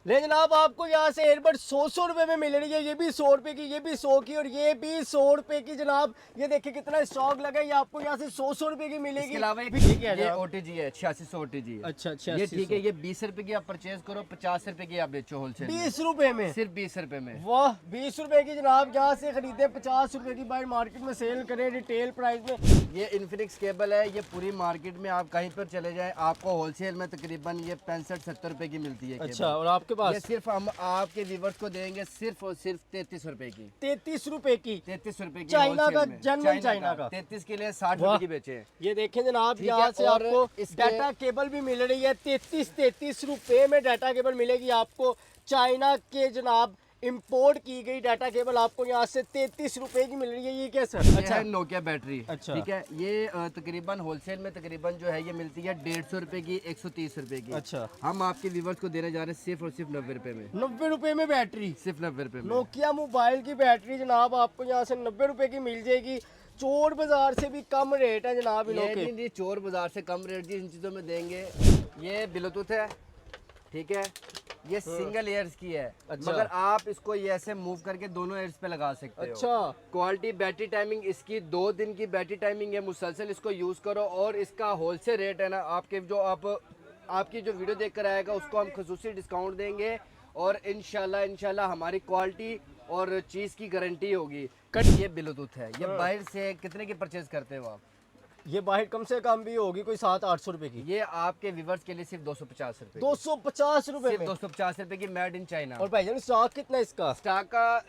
ले जनाब, आपको यहाँ से एयरबड 100 रुपए में मिल रही है। ये भी 100 रुपए की, ये भी 100 की और ये भी 100 रुपए की। जनाब ये देखिए कितना स्टॉक लगा है। ये आपको यहाँ से 100 रुपए की मिलेगी। इसके अलावा ये OTG है 8600 OTG। अच्छा ये ठीक है। ये 20 रुपए की आप परचेज करो, 50 रुपए की आप बेचो होलसेल 20 रुपए में, सिर्फ 20 रुपए में। वाह, 20 रुपए की जनाब यहाँ से खरीदे, 50 रुपए की बाहर मार्केट में सेल करें रिटेल प्राइस में। ये इन्फिनिक्स केबल है। ये पूरी मार्केट में आप कहीं पर चले जाएं, आपको होलसेल में तकरीबन ये 65-70 रुपए की मिलती है। अच्छा, और आपके पास ये सिर्फ हम आपके व्यूवर्स को देंगे सिर्फ और सिर्फ 33 रुपए की। 33 रुपए की, 33 रुपए की चाइना का, wholesale में। जर्मन चाइना का। 33 के लिए 60 रुपए की बेचे। ये देखें जनाब, ठीक यहाँ है, से और आपको इसके- डाटा केबल भी मिल रही है। 33 रुपए में डाटा केबल मिलेगी आपको। चाइना के जनाब इंपोर्ट की गई डाटा केबल आपको यहाँ से 33 रुपए की मिल रही है। ये क्या सर? अच्छा, नोकिया बैटरी। अच्छा। ठीक है। ये तकरीबन होलसेल में तकरीबन जो है ये मिलती है 150 रुपए की, 130 रुपए की। अच्छा। हम आपके व्यूवर्स को देने जा रहे हैं सिर्फ और सिर्फ 90 रुपए में। 90 रुपए में बैटरी, सिर्फ 90 रुपए में। नोकिया मोबाइल की बैटरी जनाब आपको यहाँ से 90 रुपए की मिल जाएगी। चोर बाजार से भी कम रेट है जनाब इनों ये के। नहीं, चोर बाजार से कम रेट जी इन चीज़ों में देंगे। ये ब्लूटूथ है, ठीक है। ये सिंगल एयर्स की है। अच्छा। मगर आप इसको ये ऐसे मूव करके दोनों एयर्स पे लगा सकते हो। अच्छा, क्वालिटी, बैटरी टाइमिंग इसकी 2 दिन की बैटरी टाइमिंग है। मुसलसल इसको यूज़ करो और इसका होलसेल रेट है ना, आपके जो आपकी जो वीडियो देख कर आएगा उसको हम खसूसी डिस्काउंट देंगे। और इंशाल्लाह हमारी क्वालिटी और चीज़ की गारंटी होगी। ये ब्लूटूथ है। ये बाहर से कितने की परचेज करते हो आप? ये बाहर कम से कम भी होगी कोई 700-800 रुपए की। ये आपके व्यूवर्स के लिए सिर्फ 250 रुपए। 250 रुपए सिर्फ में। 250 रुपए की, मेड इन चाइना। और भाईजान स्टॉक कितना है इसका? स्टॉक का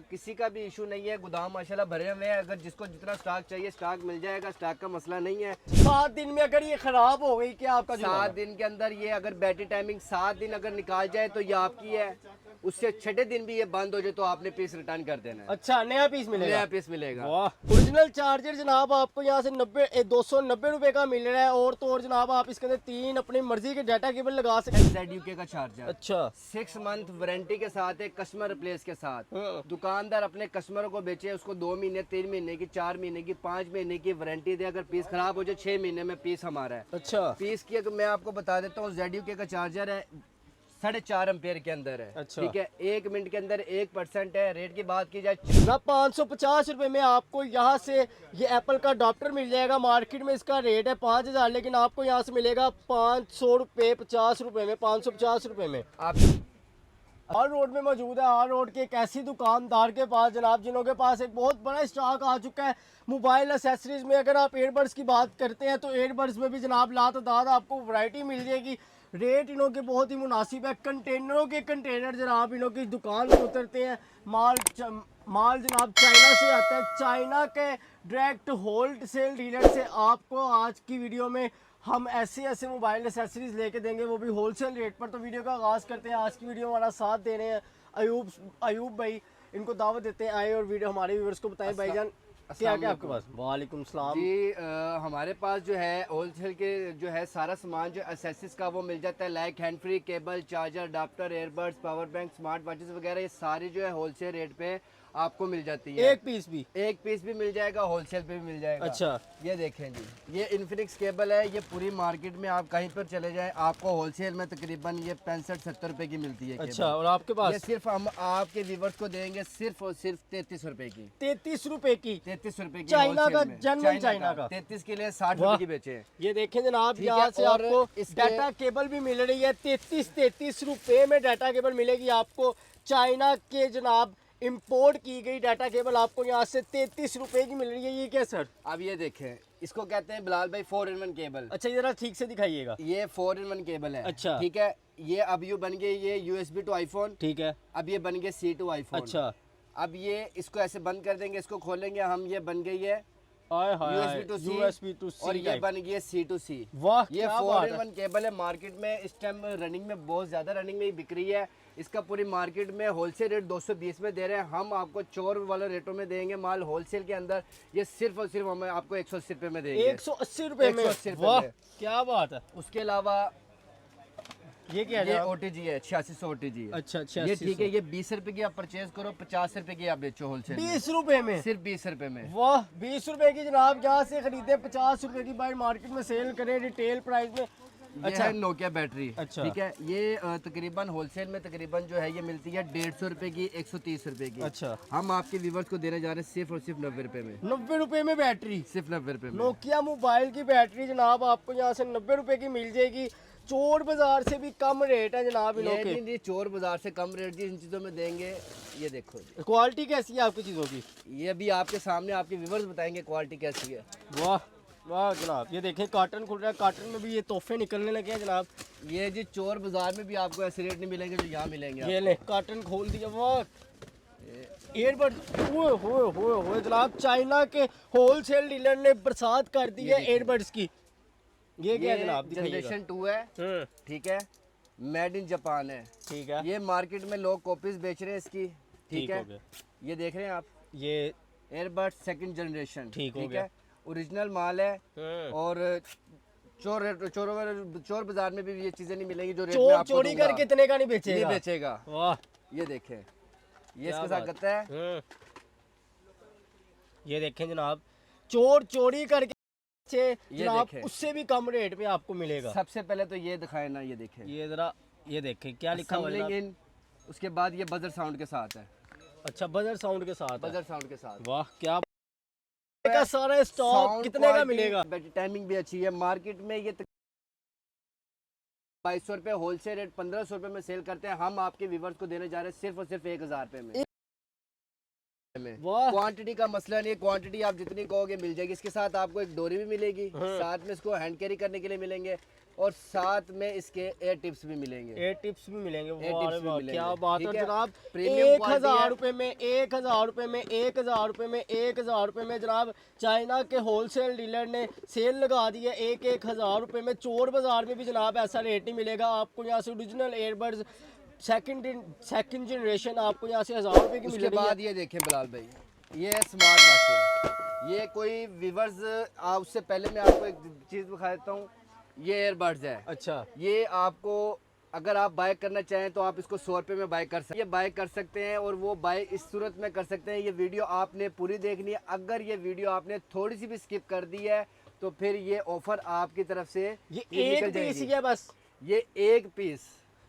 किसी का भी इशू नहीं है। गोदाम माशाल्लाह भरे हुए हैं। अगर जिसको जितना स्टॉक चाहिए स्टॉक मिल जाएगा। स्टॉक का मसला नहीं है। 7 दिन में अगर ये खराब हो गई क्या आपका? 7 दिन के अंदर ये अगर बैटरी टाइमिंग 7 दिन अगर निकाल जाए तो ये आपकी है। उससे 6ठे दिन भी ये बंद हो जाए तो आपने पीस रिटर्न कर देना है। अच्छा, नया पीस मिलेगा। नया पीस मिलेगा। वाह, ओरिजिनल चार्जर जनाब आपको यहाँ से 290 रुपए का मिल रहा है। और तो और जनाब आप इसके अंदर 3 अपनी मर्जी के डाटा केबल लगा सकते हैं। ZUK का चार्जर। अच्छा, 6 मंथ वारंटी के साथ है, कस्टमर रिप्लेस के साथ। दुकानदार अपने कस्टमरों को बेचे, उसको 2 महीने, 3 महीने की, 4 महीने की, 5 महीने की वारंटी दे। अगर पीस खराब हो जाए 6 महीने में पीस हमारा है। अच्छा, पीस की अगर मैं आपको बता देता हूँ, ZUK का चार्जर है 4.5 एम्पेयर के अंदर है। अच्छा। ठीक है। 1 मिनट के अंदर 1% है। रेट की बात की जाए ना 550 रुपए में आपको यहाँ से ये एप्पल का अडॉप्टर मिल जाएगा। मार्केट में इसका रेट है 5000, लेकिन आपको यहाँ से मिलेगा 500 रुपए 50 रुपए में, 550 रुपए में। आप हर रोड में मौजूद है। हर रोड के एक ऐसी दुकानदार के पास जनाब जिन्हों के पास एक बहुत बड़ा स्टॉक आ चुका है मोबाइल एसेसरीज में। अगर आप एयरबड्स की बात करते हैं तो एयरबड्स में भी जनाब लातादाद आपको वैरायटी मिल जाएगी। रेट इनों के बहुत ही मुनासिब है। कंटेनरों के कंटेनर जनाब इनों की दुकान पर उतरते हैं। माल जनाब चाइना से आता है। चाइना के डायरेक्ट होल्ड सेल डीलर से आपको आज की वीडियो में हम ऐसे मोबाइल एसेसरीज लेके देंगे, वो भी होलसेल रेट पर। तो वीडियो का आगाज़ करते हैं। आज की वीडियो हमारा साथ दे रहे हैं अयूब भाई। इनको दावत देते हैं आए और वीडियो हमारे व्यूअर्स को बताएं। भाईजान क्या क्या आपके पास? वालेकुम सलाम जी। हमारे पास जो है होलसेल के जो है सारा सामान जो एसेसरीज का वो मिल जाता है। Like hand free, cable, charger, adapter, airbuds, power bank, smart watches वगैरह ये सारी जो है होलसेल रेट पे आपको मिल जाती है। एक पीस भी मिल जाएगा, होलसेल पे भी मिल जाएगा। अच्छा, ये देखें जी, ये इन्फिनिक्स केबल है। ये पूरी मार्केट में आप कहीं पर चले जाएं, आपको होलसेल में तकरीबन ये 65-70 रुपए की मिलती है। अच्छा, और आपके पास? ये सिर्फ हम आपके व्यूवर्स को देंगे सिर्फ और सिर्फ 33 रुपए की। 33 रुपए की, 33 रुपए की चाइना का, wholesale में। जर्मन चाइना का। 33 के लिए 60 रुपए की बेचे। ये देखें जनाब, ठीक यहाँ है, से और आपको इसके- डाटा केबल भी मिल रही है। 33 रुपए में डाटा केबल मिलेगी आपको। चाइना के जनाब इंपोर्ट की गई डाटा केबल आपको यहाँ से 33 रुपए की मिल रही है। ये क्या सर? अब ये देखें, इसको कहते हैं बिलाल भाई 4-in-1 केबल। अच्छा, ये जरा ठीक से दिखाइएगा। ये 4-in-1 केबल है। अच्छा। ठीक है। ये अब यू बन गई ये USB टू आईफोन। ठीक है। अब ये बन गए C टू आईफोन। अच्छा, अब ये इसको ऐसे बंद कर देंगे, इसको खोलेंगे हम, ये बन गई है USB टू C और ये बन गई है C टू C। वाह, ये क्या बात है। 4-in-1 केबल है। मार्केट में इस टाइम रनिंग में बहुत ज्यादा रनिंग में ही बिक रही है। इसका पूरी मार्केट में होलसेल रेट 220 में दे रहे हैं। हम आपको चोर वाले रेटों में देंगे माल होलसेल के अंदर। ये सिर्फ और सिर्फ हम आपको 180 रुपए में देंगे। 180 रुपए में? 180 रुपए वाह, में। क्या बात है। उसके अलावा ये क्या ये है? OTG है 8600 OTG। अच्छा, ये ठीक है। ये 20 रुपए की आप परचेज करो, 50 रुपए की आप बेचो होलसेल। 20 रुपए में? सिर्फ 20 रुपए में। वाह, 20 रुपए की जनाब यहाँ से खरीदे, 50 रुपए की बाहर मार्केट में सेल करें रिटेल प्राइस में। ये अच्छा। है नोकिया बैटरी। अच्छा। ठीक है, ये तकरीबन होलसेल में तकरीबन जो है ये मिलती है 150 रुपए की, 130 रुपए की। अच्छा। हम आपके व्यूवर्स को देने जा रहे हैं सिर्फ और सिर्फ 90 रुपए में। 90 रुपए में बैटरी, सिर्फ 90 रुपए में। नोकिया मोबाइल की बैटरी जनाब आपको यहाँ से 90 रुपए की मिल जाएगी। चोर बाजार से भी कम रेट है जनाब इनों ये के। नहीं चोर बाजार से कम रेट जी इन चीज़ों में देंगे। ये देखो जी, क्वालिटी कैसी है आपकी चीज़ों की? ये अभी आपके सामने आपके व्यूवर्स बताएंगे क्वालिटी कैसी है। वाह वाह जनाब, ये देखें कार्टन खुल रहा है, कार्टन में भी ये तोहफे निकलने लगे हैं जनाब। ये जी चोर बाजार में भी आपको ऐसे रेट नहीं मिलेंगे जो यहाँ मिलेंगे। ये ले कार्टन खोल दिया। वाह एयरबड, हुए जनाब, चाइना के होलसेल डीलर ने बरसात कर दी है एयरबड्स की। ये क्या है जनाब? जनरेशन 2 है। ठीक है, मेड इन जापान है। ठीक है, ये मार्केट में लोग कॉपीज बेच रहे हैं इसकी। ठीक हो है, गया। ये देख रहे हैं आप, ये एयरबड सेकंड जनरेशन। ठीक हो ठीक गया। है, ओरिजिनल माल है। और चोर बाजार में भी ये चीजें नहीं मिलेंगी जो रेट में चोर आपको चोरी दूंगा। कर कितने का नहीं नहीं बेचेगा? बेचेगा। वाह ये देखें, ये क्या इसके साथ बात। गत्ता है। ये देखें जनाब, चोर चोरी करके जनाब देखें। उससे भी कम रेट में आपको मिलेगा। सबसे पहले तो ये दिखाए ना, ये देखें, ये जरा ये देखें क्या लिखा हुआ है Assembling जनाब? in, उसके बाद ये बजर साउंड के साथ है। अच्छा, बजर साउंड के साथ है। बजर साउंड के साथ। वाह क्या का सारा स्टॉक कितने का मिलेगा? बैटरी टाइमिंग भी अच्छी है। मार्केट में ये 2200 रुपए होलसेल रेट 1500 रुपए में सेल करते हैं। हम आपके व्यूवर्स को देने जा रहे हैं सिर्फ और सिर्फ 1000 रुपए में। वाह क्वांटिटी का मसला नहीं है, क्वांटिटी आप जितनी कहोगे मिल जाएगी। इसके साथ आपको एक डोरी भी मिलेगी, साथ में इसको हैंड कैरी करने के लिए मिलेंगे, और साथ में इसके एयर टिप्स भी मिलेंगे। एयर टिप्स भी मिलेंगे। एयर वाह टिप्स रे भी वाह, मिलेंगे। क्या बात है ठीक है? जनाब। प्रीमियम 1000 रुपए में 1000 रुपए में 1000 रुपए में 1000 रुपए में जनाब चाइना के होलसेल डीलर ने सेल लगा दी है। 1000 रुपए में चोर बाजार में भी जनाब ऐसा रेट नहीं मिलेगा आपको। यहाँ से ओरिजिनल एयरबड्स सेकंड जनरेशन आपको यहाँ से 1000 रुपए की उसके मिलेगी। बाद ये देखें बिलाल भाई, ये स्मार्ट वॉच है। ये कोई व्यूवर्स, उससे पहले मैं आपको एक चीज़ दिखा देता हूँ। ये एयरबड्स है। अच्छा, ये आपको अगर आप बाय करना चाहें तो आप इसको 100 रुपये में बाय कर सकते हैं। ये बाय कर सकते हैं और वो बाय इस सूरत में कर सकते हैं। ये वीडियो आपने पूरी देखनी है। अगर ये वीडियो आपने थोड़ी सी भी स्किप कर दी है तो फिर ये ऑफर आपकी तरफ से ये निकल एक पीस जाएगी। ही है बस ये एक पीस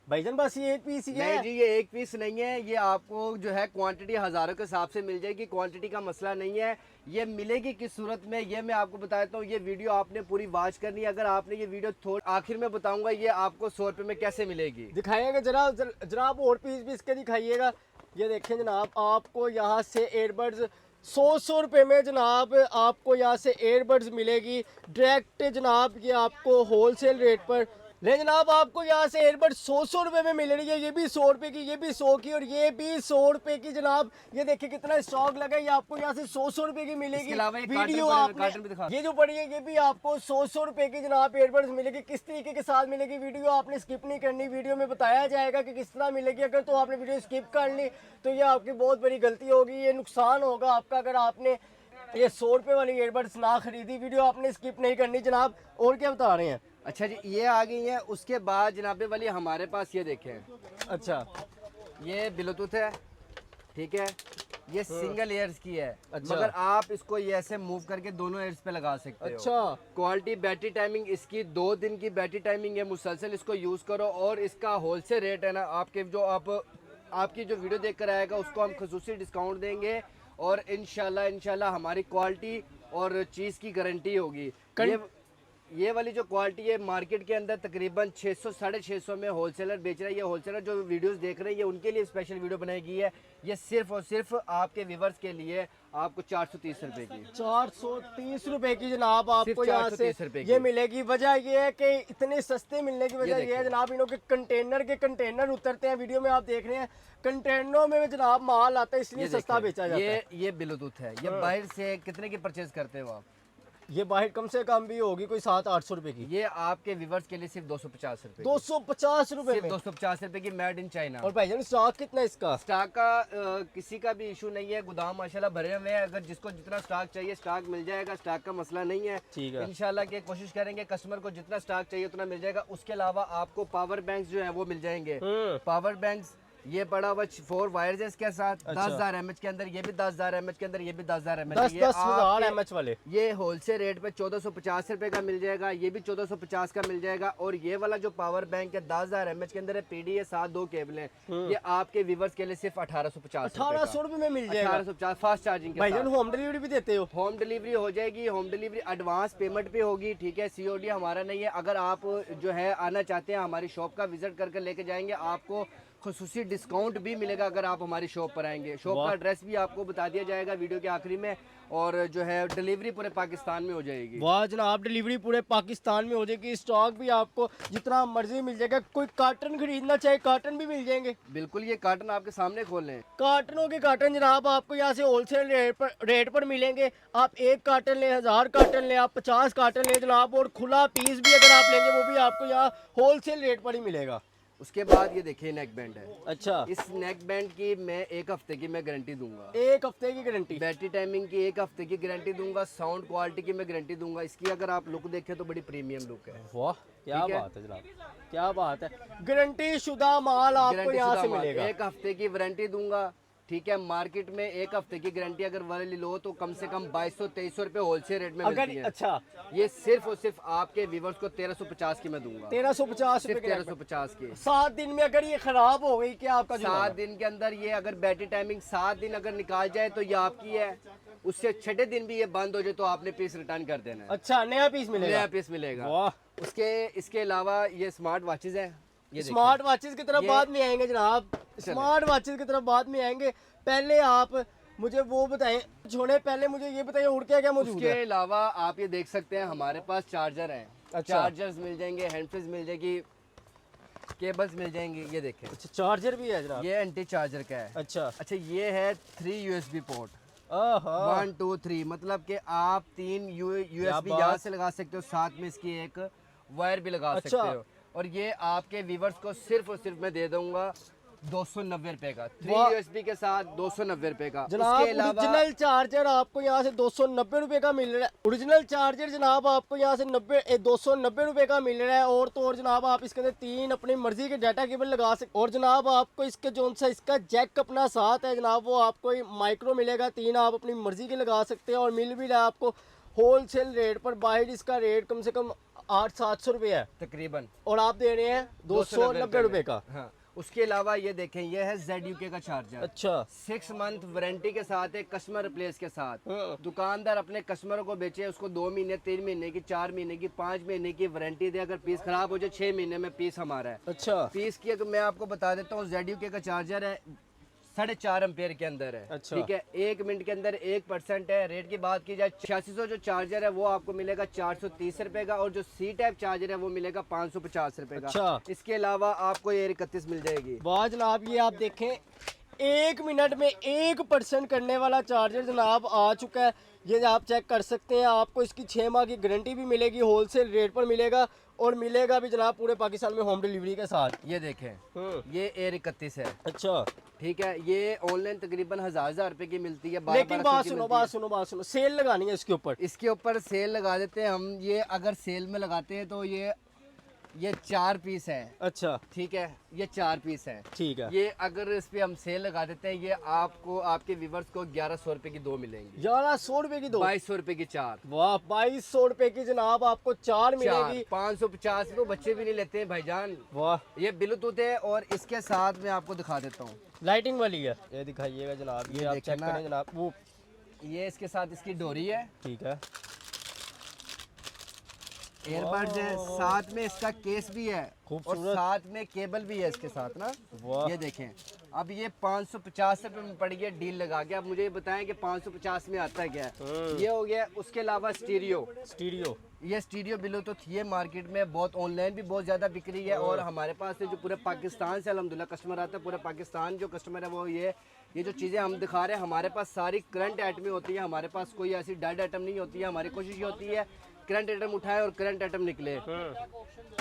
भाईजान, बस ये एक पीस ही नहीं है। जी, ये एक पीस नहीं है। ये आपको जो है क्वांटिटी हज़ारों के हिसाब से मिल जाएगी। क्वांटिटी का मसला नहीं है। ये मिलेगी किस सूरत में ये मैं आपको बताता हूँ। ये वीडियो आपने पूरी वॉच करनी है। अगर आपने ये वीडियो आखिर में बताऊंगा ये आपको 100 रुपये में कैसे मिलेगी। दिखाइएगा जनाब और पीस भी इसके दिखाइएगा। ये देखें जनाब, आपको यहाँ से एयरबड्स 100 रुपये में जनाब आपको यहाँ से एयरबड्स मिलेगी डायरेक्ट जनाब। ये आपको होलसेल रेट पर ले जनाब, आपको यहाँ से एयरबड्स 100 रुपये में मिल रही है। ये भी 100 रुपये की, ये भी 100 की और ये भी 100 रुपये की जनाब। ये देखिए कितना स्टॉक लगा है। ये आपको यहाँ से 100 रुपये की मिलेगी। इसके अलावा एक वीडियो कार्टन भी दिखा। ये जो पड़ी है ये भी आपको 100 रुपये की जनाब एयरबड्स मिलेगी। किस तरीके के साथ मिलेगी वीडियो आपने स्किप नहीं करनी। वीडियो में बताया जाएगा कि किस तरह मिलेगी। अगर तो आपने वीडियो स्किप कर ली तो ये आपकी बहुत बड़ी गलती होगी। ये नुकसान होगा आपका अगर आपने ये 100 रुपये वाली एयरबड्स ना खरीदी। वीडियो आपने स्किप नहीं करनी जनाब। और क्या बता रहे हैं? अच्छा जी, ये आ गई है। उसके बाद जनाबे वाली हमारे पास ये देखें। अच्छा, ये ब्लूटूथ है। ठीक है, ये सिंगल एयर्स की है। अच्छा। मगर आप इसको ये ऐसे मूव करके दोनों एयर्स पे लगा सकते हो। अच्छा, क्वालिटी बैटरी टाइमिंग इसकी 2 दिन की बैटरी टाइमिंग है। मुसलसल इसको यूज़ करो। और इसका होलसेल रेट है ना, आपके जो आपकी जो वीडियो देख कर आएगा उसको हम खसूसी डिस्काउंट देंगे। और इंशाल्लाह हमारी क्वालिटी और चीज़ की गारंटी होगी। ये वाली जो क्वालिटी है मार्केट के अंदर तकरीबन 600 650 में होलसेलर बेच रहा है। ये होलसेलर जो वीडियोस देख रहे हैं ये उनके लिए स्पेशल वीडियो बनाई गई है। ये सिर्फ और सिर्फ आपके व्यूवर्स के लिए आपको 430 रुपए की 430 रुपए की जनाब आपको सिर्फ यहाँ से 430 रुपए की। ये मिलेगी। वजह ये है कि इतने सस्ते मिलने की वजह ये ये है जनाब, इन्हों के कंटेनर उतरते हैं। वीडियो में आप देख रहे हैं कंटेनरों में जनाब माल आता है, इसलिए सस्ता बेचा जाता है। ये ब्लूटूथ है। ये बाहर से कितने की परचेज करते हो आप? ये बाहर कम से कम भी होगी कोई 700-800 रुपए की। ये आपके व्यूवर्स के लिए सिर्फ 250 रुपए 250 रुपए सिर्फ में। 250 रुपए की, मेड इन चाइना। और भाईजान स्टॉक कितना है इसका? स्टॉक का किसी का भी इशू नहीं है। गोदाम माशाल्लाह भरे हुए हैं। अगर जिसको जितना स्टॉक चाहिए स्टॉक मिल जाएगा। स्टॉक का मसला नहीं है। ठीक है। इंशाल्लाह की कोशिश करेंगे कस्टमर को जितना स्टॉक चाहिए उतना मिल जाएगा। उसके अलावा आपको पावर बैंक्स जो है वो मिल जाएंगे। पावर बैंक्स ये पड़ा हुआ 4 वायर्स है इसके साथ। अच्छा। 10,000 mAh के अंदर, ये भी 10,000 mAh के अंदर, ये भी 10,000 mAh। 10,000 mAh वाले। ये होलसेल रेट पे 1450 रुपए का मिल जाएगा, ये भी 1450 का मिल जाएगा। और ये वाला जो पावर बैंक है 10,000 mAh के अंदर है, पीडी है, साथ 2 केबल है, ये आपके व्यूवर्स के लिए सिर्फ 1850 1800 रुपए में मिल जाएगा। 1850 फास्ट चार्जिंग के भाईजान साथ। होम डिलीवरी भी देते हो? होम डिलीवरी हो जाएगी। होम डिलीवरी एडवांस पेमेंट पे होगी, ठीक है, सीओडी हमारा नहीं है। अगर आप जो है आना चाहते हैं हमारी शॉप का विजिट करके लेके जाएंगे, आपको खुसूसी डिस्काउंट भी मिलेगा अगर आप हमारी शॉप पर आएंगे। शॉप का एड्रेस भी आपको बता दिया जाएगा वीडियो के आखिरी में, और जो है डिलीवरी पूरे पाकिस्तान में हो जाएगी। वाह जनाब, डिलीवरी पूरे पाकिस्तान में हो जाएगी। स्टॉक भी आपको जितना मर्जी मिल जाएगा। कोई कार्टन खरीदना चाहे कार्टन भी मिल जाएंगे। बिल्कुल, ये कार्टन आपके सामने खोल लें। कार्टनों के कार्टन जनाब आपको यहाँ से होलसेल रेट पर मिलेंगे। आप 1 कार्टन लें, 1000 कार्टन लें, आप 50 कार्टन लें जनाब, और खुला पीस भी अगर आप लेंगे वो भी आपको यहाँ होलसेल रेट पर ही मिलेगा। उसके बाद ये देखिए नेक बैंड है। अच्छा, इस नेक बैंड की मैं 1 हफ्ते की मैं गारंटी दूंगा। 1 हफ्ते की गारंटी। बैटरी टाइमिंग की 1 हफ्ते की गारंटी दूंगा। साउंड क्वालिटी की मैं गारंटी दूंगा। इसकी अगर आप लुक देखें तो बड़ी प्रीमियम लुक है। वाह क्या ठीक है? बात है जनाब, क्या बात है। गारंटी शुदा माल आपको गारंटी यहाँ शुदा से माल। मिलेगा। 1 हफ्ते की वारंटी दूंगा, ठीक है। मार्केट में 1 हफ्ते की गारंटी अगर वाली लो तो कम से कम 2200-2300 रुपए होलसेल रेट में अगर मिलती है। अच्छा, ये सिर्फ और सिर्फ आपके व्यूवर्स को 1350 की मैं दूंगा। 1350 सिर्फ रुपए 1350 की। 7 दिन में अगर ये खराब हो गई क्या आपका 7 दिन के अंदर ये अगर बैटरी टाइमिंग 7 दिन अगर निकाल जाए तो ये आपकी है। उससे 6ठे दिन भी ये बंद हो जाए तो आपने पीस रिटर्न कर देना है। अच्छा, नया पीस मिलेगा। नया पीस मिलेगा। वाह। इसके अलावा ये स्मार्ट वॉचेस है। ये स्मार्ट वॉचेस की तरफ ये- बाद में आएंगे जनाब। स्मार्ट वॉचेस की तरफ बाद में आएंगे। पहले आप मुझे वो बताएं, छोड़े पहले मुझे ये बताइए और क्या क्या मौजूद उसके है? अलावा आप ये देख सकते हैं हमारे पास चार्जर है। अच्छा। चार्जर्स मिल जाएंगे, हैंडफ्रीज मिल जाएगी, केबल्स मिल जाएंगी। ये देखें, अच्छा, चार्जर भी है जनाब। ये एंटी चार्जर का है। अच्छा। अच्छा, ये है 3 USB पोर्ट। आहा। 1 2 3 मतलब कि आप 3 USB बात। यहाँ से लगा सकते हो, साथ में इसकी एक वायर भी लगा अच्छा। सकते हो। और ये आपके व्यूवर्स को सिर्फ और सिर्फ मैं दे दूंगा 290 रुपए का। 3 वाह। USB के साथ 290 रुपए का। जनाब उसके अलावा ओरिजिनल चार्जर आपको यहाँ से 290 रुपए का मिल रहा है। ओरिजिनल चार्जर जनाब आपको यहाँ से 290 रुपए का मिल रहा है। और तो और जनाब आप इसके अंदर 3 अपनी मर्जी के डाटा केबल लगा सकते। और जनाब आपको इसके जो सा इसका जैक अपना साथ है जनाब, वो आपको माइक्रो मिलेगा। 3 आप अपनी मर्जी के लगा सकते हैं। और मिल भी रहा है आपको होलसेल रेट पर। बाहर इसका रेट कम से कम 800-700 रुपये है तकरीबन, और आप दे रहे हैं 290 रुपए का। हाँ। उसके अलावा ये देखें, ये है ZUK का चार्जर। अच्छा। 6 मंथ वारंटी के साथ है, कस्टमर रिप्लेस के साथ। हाँ। दुकानदार अपने कस्टमरों को बेचे, उसको 2 महीने, 3 महीने की, 4 महीने की, 5 महीने की वारंटी दे। अगर पीस खराब हो जाए 6 महीने में पीस हमारा है। अच्छा। पीस की अगर मैं आपको बता देता हूँ, ZUK का चार्जर है 4.5 एम्पेयर के अंदर है। अच्छा। ठीक है, 1 मिनट के अंदर 1% है। रेट की बात की जाए 8600 जो चार्जर है वो आपको मिलेगा 430 रुपए का, और जो C टाइप चार्जर है वो मिलेगा 550 रुपए का। अच्छा। इसके अलावा आपको ये 31 मिल जाएगी। वाह जनाब, ये आप देखें 1 मिनट में 1% करने वाला चार्जर जनाब आ चुका है। ये आप चेक कर सकते हैं। आपको इसकी 6 माह की गारंटी भी मिलेगी, होलसेल रेट पर मिलेगा। और मिलेगा भी जनाब पूरे पाकिस्तान में होम डिलीवरी के साथ। ये देखें, ये Air 31 है। अच्छा। ठीक है, ये ऑनलाइन तकरीबन 1000 रुपए की मिलती है। लेकिन बात सुनो, सेल लगानी है इसके ऊपर। इसके ऊपर सेल लगा देते हैं हम। ये अगर सेल में लगाते हैं तो ये 4 पीस है। अच्छा। ठीक है, ये 4 पीस है। ठीक है। ये अगर इस पे हम सेल लगा देते हैं, ये आपको आपके व्यूवर्स को 1100 रुपए की 2 मिलेंगी। 1100 रुपए की 2। 2200 रुपए की 4। वाह, 2200 रुपए की जनाब आपको 4 मिलेगी। 550 तो बच्चे भी नहीं लेते हैं भाईजान। वाह। ये ब्लूटूथ है, और इसके साथ मैं आपको दिखा देता हूँ। लाइटिंग वाली है, ये दिखाइएगा जनाब। ये आप देखिए चेक ना। करें जनाब। वो ये इसके साथ इसकी डोरी है, ठीक है। एयरबड्स है, साथ में इसका केस भी है, और खूबसूरत। साथ में केबल भी है इसके साथ ना। वाह। ये देखें, अब ये 550 रुपए में पड़ी है डील लगा के। अब मुझे ये बताएं कि 550 में आता क्या है। ये हो गया। उसके अलावा स्टीरियो। ये स्टीरियो ब्लूटूथ, ये मार्केट में बहुत ऑनलाइन भी बहुत ज़्यादा बिक रही है। और हमारे पास से जो पूरे पाकिस्तान से अल्हम्दुलिल्लाह कस्टमर आता है, पूरे पाकिस्तान जो कस्टमर है वो ये जो चीज़ें हम दिखा रहे हैं, हमारे पास सारी करंट आइटमें होती है। हमारे पास कोई ऐसी डेड आइटम नहीं होती है। हमारी कोशिश ये होती है करंट आइटम उठाए और करंट आइटम निकले।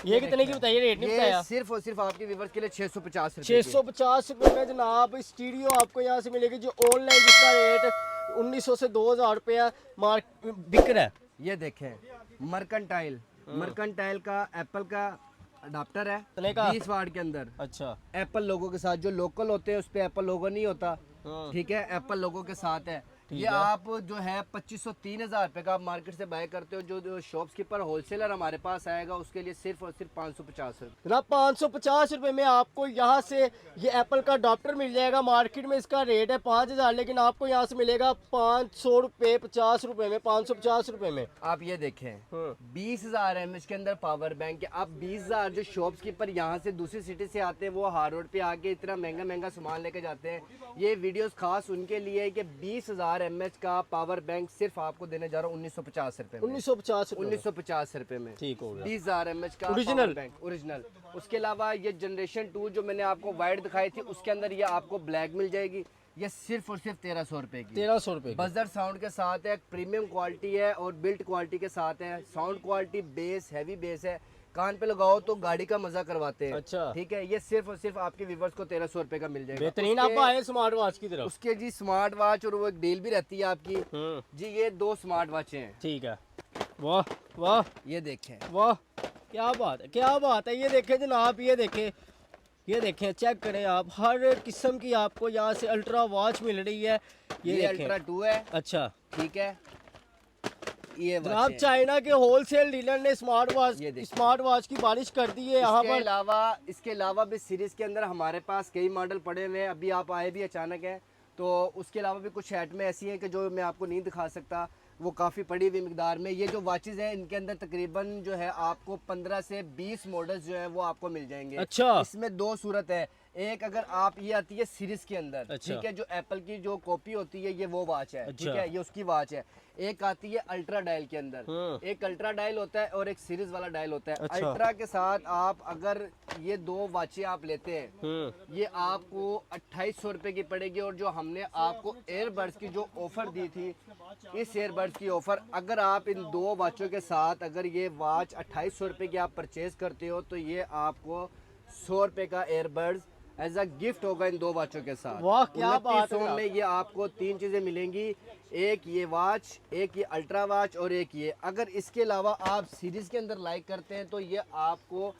ये कितने की बताइए, रेट नहीं बताया। ये सिर्फ और सिर्फ आपके व्यूवर्स के लिए 650 रुपए 650 रुपए में जनाब स्टीरियो आपको यहाँ से मिलेगी, जो ऑनलाइन जिसका रेट 1900 से 2000 रुपया बिक रहा है। ये देखें, मर्केंटाइल का, एप्पल का अडाप्टर है कितने का? 20 वाट के अंदर। अच्छा। एप्पल लोगो के साथ, जो लोकल होते हैं उस पे एप्पल लोगो नहीं होता, हाँ। ठीक है, एप्पल लोगो के साथ है। ये है। आप जो है 2500-3000 रुपए का आप मार्केट से बाय करते हो, जो शॉपकीपर होलसेलर हमारे पास आएगा उसके लिए सिर्फ और सिर्फ 550 रुपये। जनाब 550 रुपए में आपको यहाँ से ये एप्पल का अडॉप्टर मिल जाएगा। मार्केट में इसका रेट है 5000, लेकिन आपको यहाँ से मिलेगा 500 रुपये 50 रुपए में, 550 रुपए में। आप ये देखें 20,000 mAh के अंदर पावर बैंक है। आप 20,000 जो शॉपकीपर यहाँ से दूसरी सिटी से आते हैं वो हार रोड पे आके इतना महंगा महंगा सामान लेके जाते हैं। ये वीडियोस खास उनके लिए है कि 20,000 mAh का पावर बैंक सिर्फ आपको देने जा रहा हूँ 1950 रुपए में। 1950 रुपए में ठीक हो गया। 20,000 mAh का ओरिजिनल पावर बैंक ओरिजिनल। उसके अलावा ये जनरेशन 2 जो मैंने आपको वाइट दिखाई थी उसके अंदर ये आपको ब्लैक मिल जाएगी। ये सिर्फ और सिर्फ 1300 रुपए की, 1300 रुपए। बजर साउंड के साथ है, प्रीमियम क्वालिटी है और बिल्ट क्वालिटी के साथ है। Sound quality base heavy base है, कान पे लगाओ तो गाड़ी का मजा करवाते हैं। अच्छा। ठीक है, ये सिर्फ और सिर्फ आपके व्यूवर्स को 1300 रुपए का मिल जाएगा। बेहतरीन। आप आए स्मार्ट वॉच की तरफ। उसके जी स्मार्ट वॉच और वो एक डील भी रहती है आपकी जी। ये 2 स्मार्ट वॉच हैं। ठीक है। वाह वाह, ये देखें, वाह क्या बात है, क्या बात है। ये देखें जनाब, ये देखें, ये देखें, चेक करें आप। हर किस्म की आपको यहाँ से अल्ट्रा वॉच मिल रही है। ये अल्ट्रा 2 है। अच्छा। ठीक है, ये जनाब चाइना के होलसेल डीलर ने स्मार्ट वॉच की बारिश कर दी है यहाँ पर। इसके अलावा भी सीरीज के अंदर हमारे पास कई मॉडल पड़े हुए हैं। अभी आप आए भी अचानक है, तो उसके अलावा भी कुछ आइटमें ऐसी हैं कि जो मैं आपको नहीं दिखा सकता, वो काफ़ी पड़ी हुई मिकदार में। ये जो वॉचेज़ हैं इनके अंदर तकरीबन जो है आपको 15 से 20 मॉडल्स जो हैं वो आपको मिल जाएंगे। अच्छा। इसमें 2 सूरत है। एक अगर आप ये आती है सीरीज के अंदर, अच्छा। ठीक है, जो एप्पल की जो कॉपी होती है ये वो वॉच है। अच्छा। ठीक है, ये उसकी वॉच है। एक आती है अल्ट्रा डायल के अंदर, एक अल्ट्रा डायल होता है और एक सीरीज वाला डायल होता है। अच्छा। अल्ट्रा के साथ आप अगर ये 2 वॉचें आप लेते हैं ये आपको 2800 रुपए की पड़ेगी। और जो हमने आपको एयरबड्स की जो ऑफर दी थी, इस एयरबड्स की ऑफर अगर आप इन 2 वॉचों के साथ अगर ये वॉच 2800 रुपए की आप परचेज करते हो तो ये आपको 100 रुपए का एयरबड्स एज अ गिफ्ट होगा इन 2 वॉचों के साथ। वाह क्या बात है। में ये आपको 3 चीजें मिलेंगी, एक ये वॉच, एक ये अल्ट्रा वॉच और एक ये। अगर इसके अलावा आप सीरीज के अंदर लाइक करते हैं तो ये आपको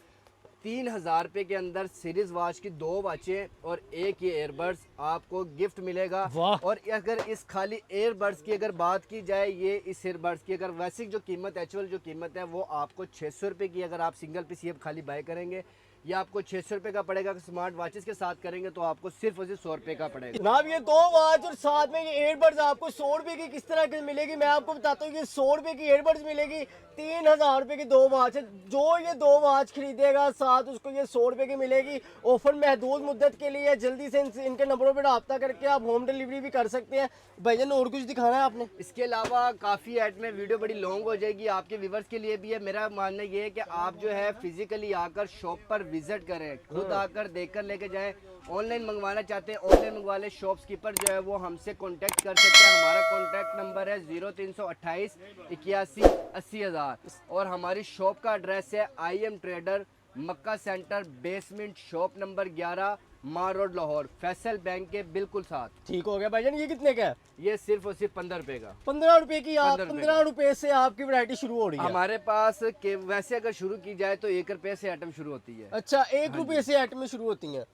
3000 रुपए के अंदर सीरीज वॉच की 2 वॉचें और एक ये एयरबड्स आपको गिफ्ट मिलेगा। और अगर इस खाली एयरबड्स की अगर बात की जाए, ये इस एयरबड्स की अगर वैसे जो कीमत एक्चुअल जो कीमत है वो आपको 600 रुपए की, अगर आप सिंगल पीस ये खाली बाय करेंगे ये आपको 600 रुपए का पड़ेगा। स्मार्ट वॉचेस के साथ करेंगे तो आपको सिर्फ और सिर्फ 100 रुपए का पड़ेगा। जनाब ये 2 वॉच और साथ में ये एयरबड्स आपको 100 रुपए की किस तरह की मिलेगी, मैं आपको बताता हूँ। ये 100 रुपए की एयरबड्स मिलेगी, 3000 रुपए की 2 वॉच है। जो ये 2 वॉच खरीदेगा साथ उसको ये 100 रुपए की मिलेगी। ऑफर महदूद मुद्दत के लिए, जल्दी से इनके नंबरों पर रब्ता करके आप होम डिलीवरी भी कर सकते हैं। भाईजान और कुछ दिखाना है आपने? इसके अलावा काफ़ी ऐड में वीडियो बड़ी लॉन्ग हो जाएगी, आपके व्यूवर्स के लिए भी है। मेरा मानना ये है कि आप जो है फिजिकली आकर शॉप पर विजिट करें, खुद आकर देखकर लेके जाएं। ऑनलाइन मंगवाना चाहते हैं ऑनलाइन मंगवा लें। शॉपकीपर जो है वो हमसे कांटेक्ट कर सकते हैं। हमारा कांटेक्ट नंबर है 0328 81 80,000 और हमारी शॉप का एड्रेस है IM ट्रेडर मक्का सेंटर बेसमेंट शॉप नंबर 11 मार रोड लाहौर, फैसल बैंक के बिल्कुल साथ। ठीक हो गया भाईजान। ये कितने का है? ये सिर्फ और सिर्फ 15 रुपए का। 15 रुपए की। आप 15 रुपए से आपकी वैरायटी शुरू हो रही है हमारे पास के वैसे अगर शुरू की जाए तो 1 रुपए से आइटम शुरू होती है। अच्छा, 1 रुपए से आइटमें शुरू होती हैं।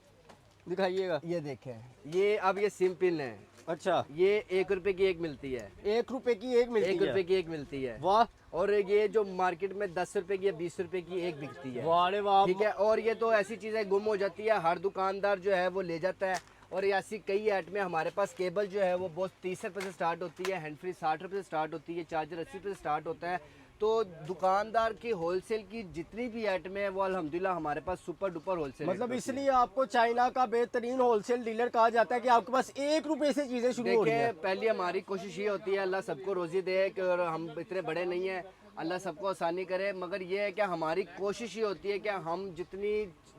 दिखाइएगा। ये देखें, ये अब ये सिम पिन है। अच्छा। ये 1 रुपए की एक मिलती है। 1 रुपए की एक मिलती है। 1 रुपए की एक मिलती है। वाह। और ये जो मार्केट में 10 रुपए की या 20 रुपए की एक बिकती है। वाह रे वाह। ठीक है, और ये तो ऐसी चीजें गुम हो जाती है, हर दुकानदार जो है वो ले जाता है। और ये ऐसी कई आइटमें हमारे पास। केबल जो है वो बहुत 30 रुपए से स्टार्ट होती है, हैंड फ्री 60 रुपए से स्टार्ट होती है, चार्जर 80 रुपए से स्टार्ट होता है। तो दुकानदार की होलसेल की जितनी भी आइटमें हैं वो अल्हम्दुलिल्लाह हमारे पास सुपर डुपर होलसेल। मतलब इसलिए आपको चाइना का बेहतरीन होलसेल डीलर कहा जाता है कि आपके पास 1 रुपए से चीजें शुरू हो रही हैं। पहली हमारी कोशिश ये होती है, अल्लाह सबको रोजी दे कि और हम इतने बड़े नहीं हैं, अल्लाह सबको आसानी करे, मगर ये है कि हमारी कोशिश ये होती है कि हम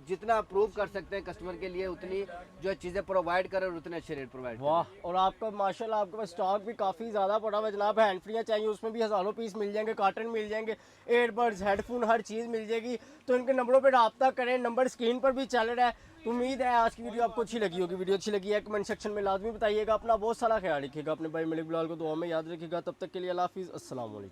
जितना अप्रूव कर सकते हैं कस्टमर के लिए उतनी जो चीज़ें प्रोवाइड करें और उतने अच्छे रेट प्रोवाइड करें। वाह। और आपका माशाल्लाह आपके पास स्टॉक भी काफ़ी ज़्यादा पड़ा हुआ है जनाब। हैंड फ्रियाँ चाहिए उसमें भी हज़ारों पीस मिल जाएंगे, कार्टन मिल जाएंगे, एयरबड्स, हेडफोन, हर चीज़ मिल जाएगी। तो इनके नंबरों पर रब्ता करें, नंबर स्क्रीन पर भी चल रहा है। तो उम्मीद है आज की वीडियो आपको अच्छी लगी होगी। वीडियो अच्छी लगी है कमेंट सेक्शन में लाजमी बताइएगा। अपना बहुत सारा ख्याल रखिएगा, अपने भाई मलिक बिलाल को दुआ में याद रखिएगा। तब तक के लिए अल्लाह हाफिज़, अस्सलाम वालेकुम।